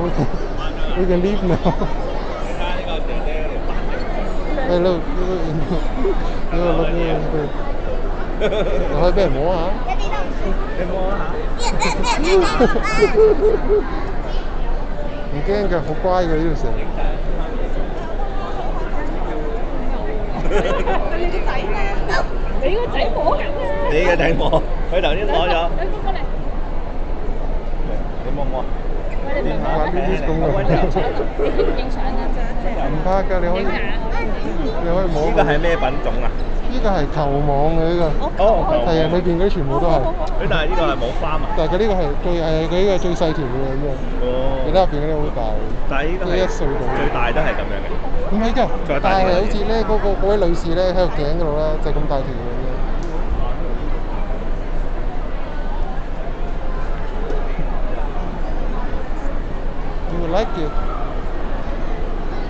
we can leave now. Hey, look, look, look. 你可以俾人摸下。你摸下。唔驚㗎，好乖㗎呢條蛇。你個仔摸緊啊！你嘅仔摸，佢頭先攞咗。兩個過嚟。你摸唔摸？玩呢啲咁嘅。影相啊！唔怕㗎，你可以摸。呢個係咩品種啊？呢個係球網嘅呢個。哦，係啊，裏邊嗰啲全部都係。佢但係呢個係冇花嘛？但係佢呢個係佢呢個最細條嘅咁樣。哦。你睇入邊嗰啲好大。但係呢個係1歲到。最大都係咁樣嘅。唔係㗎，但係好似咧嗰位女士咧喺個頸嗰度咧就咁大條嘅啫。You would like it?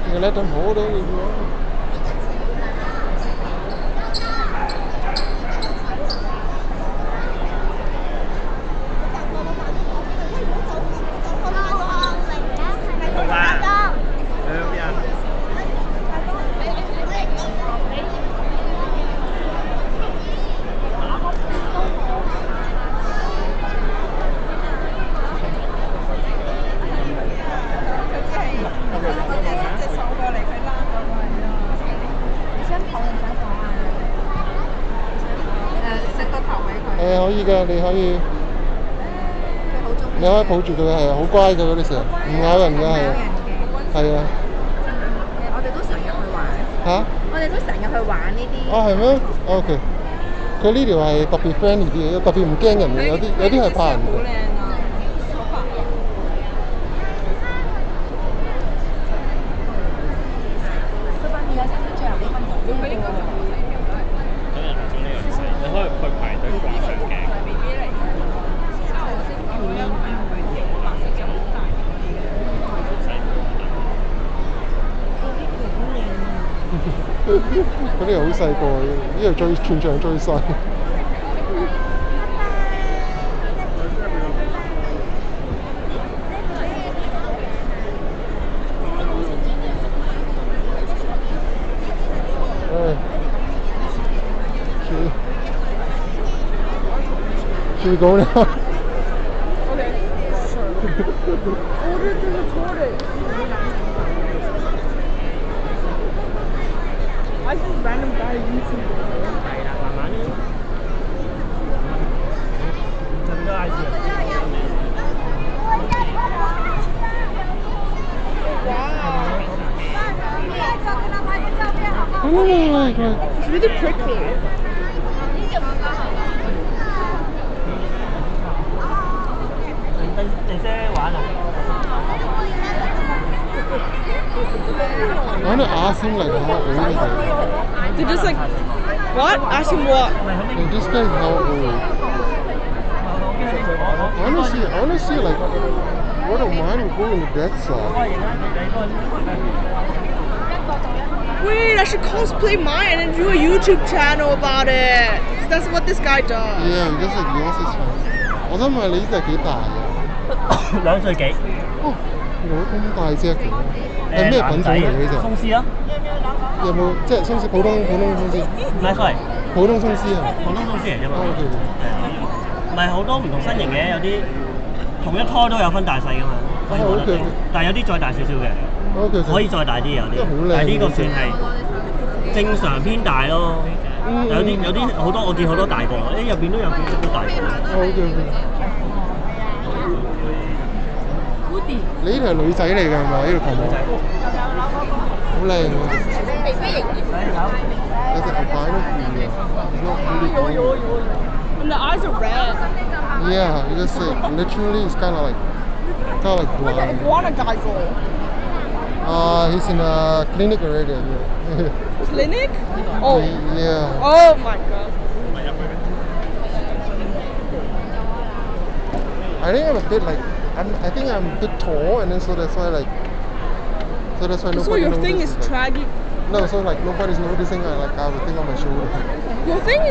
You can let them hold it if you want.可以㗎，你可以抱住佢係好乖嘅嗰啲蛇，唔咬人㗎係啊。我哋都成日去玩。嚇？我哋都成日去玩呢啲。哦，係咩 ？OK。佢呢條係特別 friendly 啲嘅，特別唔驚人嘅，有啲係怕人嘅。嗰啲好細個，呢度全場最細。Should we go now? Okay. Order to record it. I just random guy YouTube. 係啦，慢慢啲。咁多 I C。It's really prickly. 你識玩啊？ I want to ask him like how old is he? They just like, what? Ask him what? Like, this guy is how old? I want to see like what a mind would go in the dead side. Wait, I should cosplay mine and do a YouTube channel about it. That's what this guy does. Yeah, just like yours is fine. 我想問你呢隻幾大啊？2歲幾？哦，有咁大隻嘅，係咩品種嚟嘅呢隻？鬆獅咯。有冇即係鬆獅普通鬆獅？唔係，sorry，普通鬆獅啊？普通鬆獅嚟啫嘛。OK。係啊，唔係好多唔同身形嘅，有啲同一胎都有分大細噶嘛。OK。但係有啲再大少少嘅。OK。可以再大啲有啲。但係呢個算係正常偏大咯。有啲好多我見好多大個，入邊都有幾隻都大個。OK。你呢條係女仔嚟㗎係咪？呢條球網好靚喎。有隻牛擺都見嘅。And the eyes are red. Yeah, you just say literally it's kind of like blind. Where's the iguana guy go? He's in a clinic already. Clinic? Oh. Yeah. Oh my god. I think I'm a bit like I think I'm a bit tall, and then so that's why nobody. So your thing is tragic. No, so like nobody's noticing. I have a thing on my shoulder. Your thing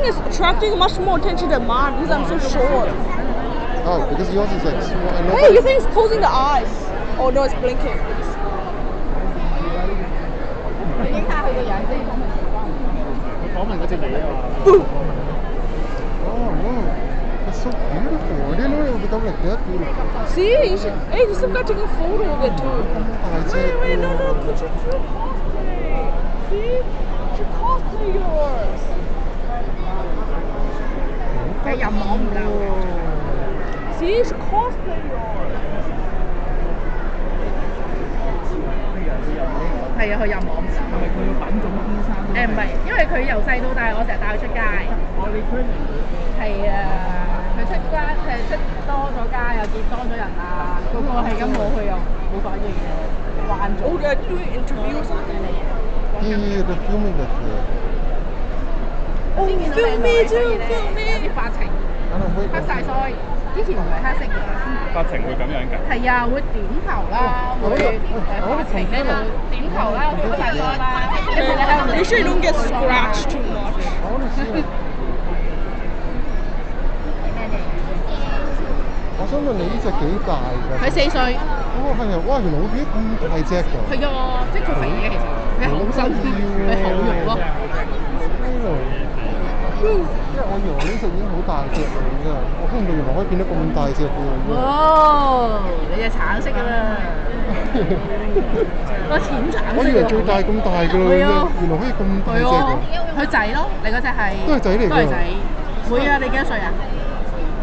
is attracting much more attention than mine because I'm so short. Oh, because yours is like small. And Hey, you think it's closing the eyes? Oh no, it's blinking. 你影下佢個樣先。訪問嗰隻嘢啊！ Oh no, it's so beautiful. I didn't know it would become like that beautiful. See, you should. Hey, this guy taking a photo of it too. Wait, no, put your true cosplay. See, put your cosplay yours. 係又摸唔夠。See, you should cosplay yours. 係啊，佢又摸唔夠。係咪佢個品種天生？誒唔係，因為佢由細到大，我成日帶佢出街。係啊，佢出街出多咗街又見多咗人啊，個個係咁摸佢又冇反應嘅，慣咗。Oh, they're doing interview or something. Yeah, they're filming that here. Oh, film me too, film 有 me. 啲髮情 I don't wait. 黑晒腮，之前唔係黑色嘅。髮情會咁樣㗎？係啊，會點頭啦，會髮情咧就點頭啦，黑晒腮啦，跟住你喺度 Make sure you don't get scratched too much. I want to see it. 我想問你呢只幾大㗎？佢4歲，哦，係啊！哇，原來會變咁大隻㗎！佢個即係佢肥嘅其實，佢好身，佢好肉咯。因為我以為呢只已經好大隻嚟㗎，我估唔到原來可以變得咁大隻㗎。哇！你隻橙色㗎啦，個淺橙色。我以為最大咁大㗎啦，係啊，原來可以咁大隻㗎。佢仔咯，你嗰隻係都係仔嚟㗎。都係仔。會啊！你幾多歲啊？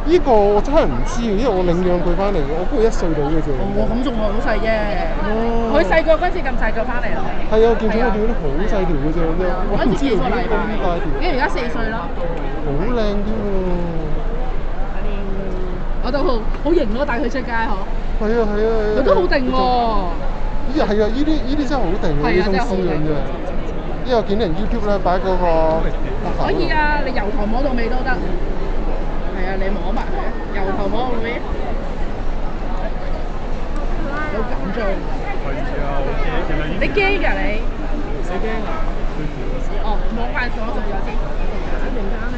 呢個我真係唔知，因為我領養佢翻嚟，我估佢1歲到嘅啫。哦，咁仲好細啫。佢細個嗰陣時咁細個翻嚟咯。係啊，我見咗佢見到好細條嘅啫，我唔知幾個禮拜。咁大條。而家4歲咯。好靚添喎！我都好型咯，帶佢出街嗬。係啊係啊係啊！佢都好定喎。係啊，呢啲真係好定喎，呢種絲樣啫。因為我見啲人 YouTube 咧擺嗰個可以啊，你由頭摸到尾都得。係啊，你摸埋佢，由頭摸到尾。好緊張。你驚㗎你？死驚啊！哦，摸慣咗熟咗先。突然間咧，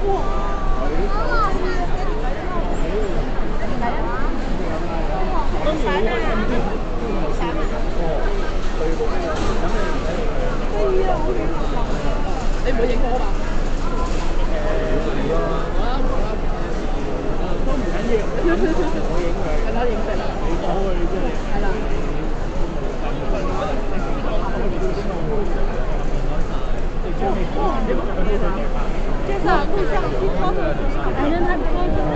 哇！你唔會影我嘛？都唔緊要，我影佢。係啦，影佢啦。你講佢真係。係啦。介紹录像机操作，反正他现在。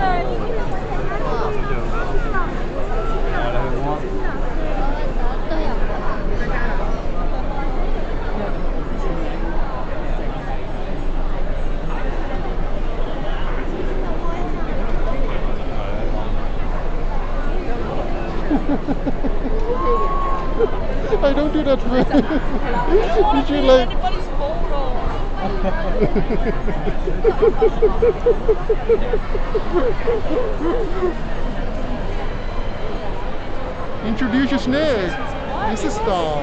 I don't do that way. Did you like? Anybody's photo. Introduce your snake. This is Star.